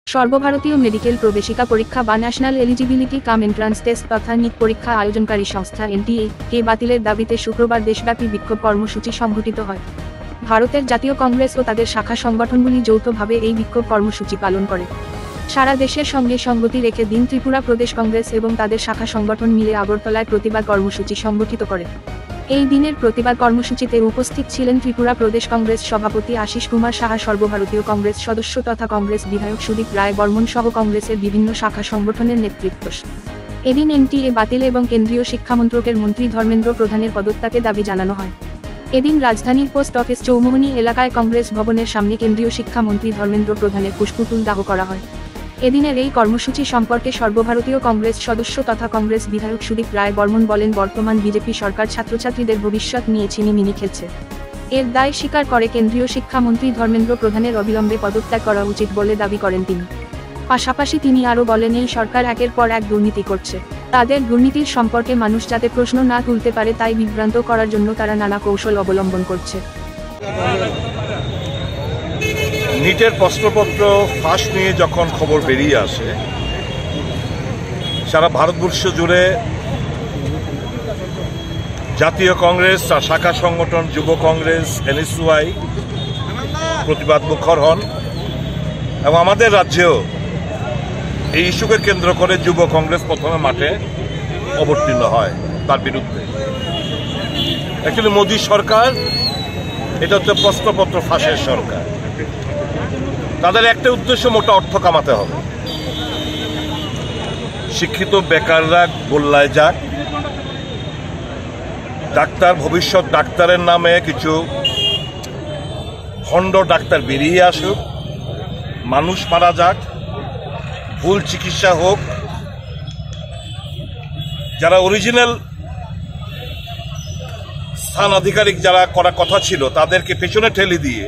সর্বভারতীয় মেডিকেল প্রবেশিকা পরীক্ষা বা ন্যাশনাল এলিজিবিলিটি কাম এন্ট্রান্স টেস্ট তথা নিট পরীক্ষা আয়োজনকারী সংস্থা এনটিএ কে বাতিলের দাবিতে শুক্রবার দেশব্যাপী বিক্ষোভ কর্মসূচি সংঘটিত হয়। ভারতের জাতীয় কংগ্রেস ও তাদের শাখা সংগঠনগুলি যৌথভাবে এই বিক্ষোভ কর্মসূচি পালন করে। সারা দেশের সঙ্গে সঙ্গতি রেখে দিন ত্রিপুরা প্রদেশ কংগ্রেস এবং তাদের শাখা সংগঠন মিলে আগরতলায় প্রতিবাদ কর্মসূচি সংগঠিত করে। এই দিনের প্রতিবাদ কর্মসূচিতে উপস্থিত ছিলেন ত্রিপুরা প্রদেশ কংগ্রেস সভাপতি আশিস কুমার সাহা, সর্বভারতীয় কংগ্রেস সদস্য তথা কংগ্রেস বিধায়ক সুদীপ রায় বর্মন সহ কংগ্রেসের বিভিন্ন শাখা সংগঠনের নেতৃত্ব। এদিন এনটিএ বাতিল এবং কেন্দ্রীয় শিক্ষামন্ত্রকের মন্ত্রী ধর্মেন্দ্র প্রধানের পদত্যাগের দাবি জানানো হয়। এদিন রাজধানীর পোস্ট অফিস চৌমুহনী এলাকায় কংগ্রেস ভবনের সামনে কেন্দ্রীয় শিক্ষামন্ত্রী ধর্মেন্দ্র প্রধানের পুষ্পফুল দাহ করা হয়। এদিনের এই কর্মসূচি সম্পর্কে সর্বভারতীয় কংগ্রেস সদস্য তথা কংগ্রেস বিধায়ক সুদীপ রায় বর্মন বলেন, বর্তমান বিজেপি সরকার ছাত্রছাত্রীদের ভবিষ্যৎ নিয়ে ছিনিমিনি খেলছে। এর দায় স্বীকার করে কেন্দ্রীয় শিক্ষামন্ত্রী ধর্মেন্দ্র প্রধানের অবিলম্বে পদত্যাগ করা উচিত বলে দাবি করেন তিনি। পাশাপাশি তিনি আরও বলেন, এই সরকার একের পর এক দুর্নীতি করছে। তাদের দুর্নীতির সম্পর্কে মানুষ যাতে প্রশ্ন না তুলতে পারে তাই বিভ্রান্ত করার জন্য তারা নানা কৌশল অবলম্বন করছে। নিটের প্রশ্নপত্র ফাঁস নিয়ে যখন খবর বেরিয়ে আসে, সারা ভারতবর্ষ জুড়ে জাতীয় কংগ্রেস আর শাখা সংগঠন যুব কংগ্রেস এনএসইউআই প্রতিবাদ মুখর হন এবং আমাদের রাজ্যেও এই ইস্যুকে কেন্দ্র করে যুব কংগ্রেস প্রথমে মাঠে অবতীর্ণ হয় তার বিরুদ্ধে। অ্যাকচুয়ালি মোদী সরকার এটা হচ্ছে প্রশ্নপত্র ফাঁসের সরকার। তাদের একটা উদ্দেশ্য, মোটা অর্থ কামাতে হবে। শিক্ষিত বেকাররা গোল্লায় যাক, ডাক্তার ভবিষ্যৎ ডাক্তারের নামে কিছু খণ্ড ডাক্তার বেরিয়ে আসুক, মানুষ মারা যাক, ভুল চিকিৎসা হোক, যারা অরিজিনাল স্থান আধিকারিক যারা করার কথা ছিল তাদেরকে পেছনে ঠেলে দিয়ে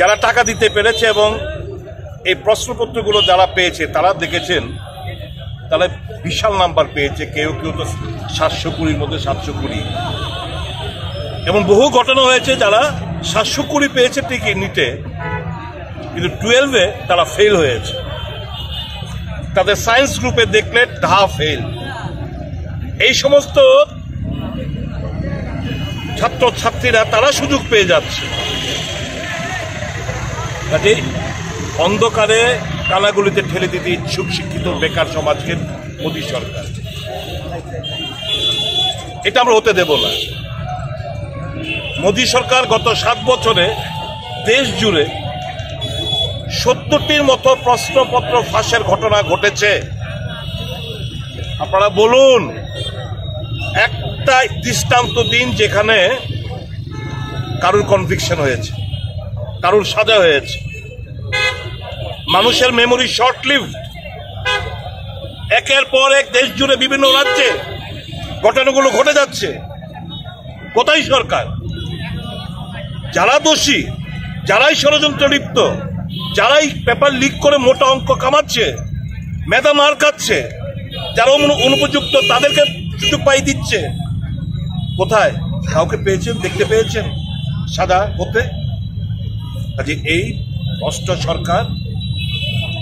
যারা টাকা দিতে পেরেছে এবং এই প্রশ্নপত্রগুলো যারা পেয়েছে তারা দেখেছেন তারা বিশাল নাম্বার পেয়েছে। কেউ কেউ তো 720 মধ্যে 720, এবং বহু ঘটনা হয়েছে যারা 720 পেয়েছে ঠিকই নিটে, কিন্তু 12-এ তারা ফেল হয়েছে। তাদের সায়েন্স গ্রুপে দেখলে ফেল। এই সমস্ত ছাত্রছাত্রীরা তারা সুযোগ পেয়ে যাচ্ছে। কাজে অন্ধকারে কানাগুলিতে ঠেলে দিতে ইচ্ছুক শিক্ষিত বেকার সমাজকে মোদী সরকার, এটা আমরা হতে দেব না। মোদী সরকার গত 7 বছরে দেশ জুড়ে 70টির মতো প্রশ্নপত্র ফাঁসের ঘটনা ঘটেছে। আপনারা বলুন একটা দৃষ্টান্ত দিন যেখানে কারুর কনভিকশন হয়েছে, কারুর সাজা হয়েছে। মানুষের মেমোরি শর্ট লিভড। একের পর এক দেশ জুড়ে বিভিন্ন রাজ্যে ঘটনাগুলো ঘটে যাচ্ছে। কোথায় সরকার? যারা দোষী, যারাই ষড়যন্ত্র লিপ্ত, যারাই পেপার লিক করে মোটা অঙ্ক কামাচ্ছে, মেধা মার খাচ্ছে, যারা অনুপযুক্ত তাদেরকে সুযোগ পাই দিচ্ছে, কোথায়? কাউকে পেয়েছেন, দেখতে পেয়েছেন সাদা হতে? কাজে এই ভ্রষ্ট সরকার,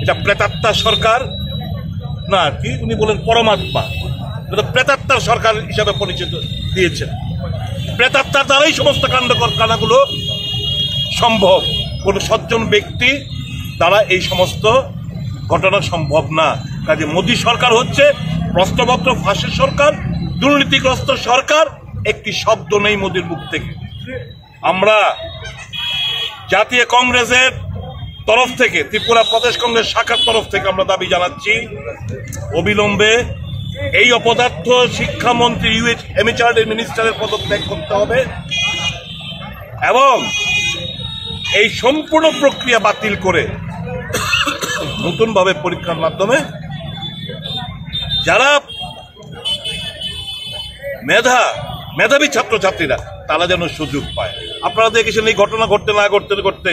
এটা প্রেতাত্মার সরকার না, কি উনি বলেন পরমাত্মা, এটা প্রেতাত্মার সরকার হিসাবে পরিচিত দিয়েছেন। প্রেতাত্মার দ্বারাই সমস্ত কাণ্ডকারখানাগুলো সম্ভব। কোন সজ্জন ব্যক্তি দ্বারা এই সমস্ত ঘটনা সম্ভব না। কাজে মোদী সরকার হচ্ছে প্রশ্নপত্র ফাঁসের সরকার, দুর্নীতিগ্রস্ত সরকার। একটি শব্দ নেই মোদীর মুখ থেকে। আমরা জাতীয় কংগ্রেসের তরফ থেকে, ত্রিপুরা প্রদেশ কংগ্রেস শাখার তরফ থেকে আমরা দাবি জানাচ্ছি, অবিলম্বে এই অপদার্থ শিক্ষামন্ত্রী এমএচআরডি মিনিস্টারের পদত্যাগ করতে হবে এবং এই সম্পূর্ণ প্রক্রিয়া বাতিল করে নতুনভাবে পরীক্ষার মাধ্যমে যারা মেধাবী ছাত্রছাত্রীরা তারা যেন সুযোগ পায়। আপনারা দেখেছেন এই ঘটনা ঘটতে না করতে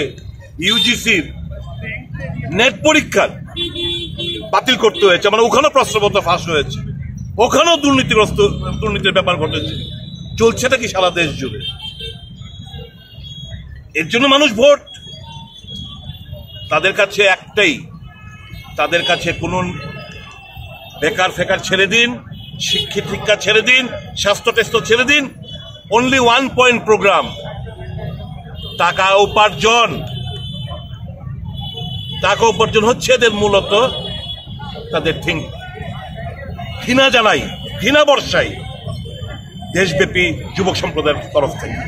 ইউজিসির নেট পরীক্ষা বাতিল করতে হয়েছে, মানে ওখানেও প্রশ্নপত্র ফাঁস হয়েছে, ওখানেও দুর্নীতির ব্যাপার ঘটেছে। চলছেটা কি সারা দেশ জুড়ে? এর জন্য মানুষ ভোট তাদের কাছে একটাই, তাদের কাছে কোনো বেকার ফেকার ছেড়ে দিন, শিক্ষা ছেড়ে দিন, স্বাস্থ্য টেস্ট ছেড়ে দিন, অনলি 1 পয়েন্ট প্রোগ্রাম, টাকা উপার্জন হচ্ছে এদের মূলত তাদের থিঙ্ক। ঘৃণা জানাই, ঘৃণা বর্ষাই দেশব্যাপী যুবক সম্প্রদায়ের তরফ থেকে।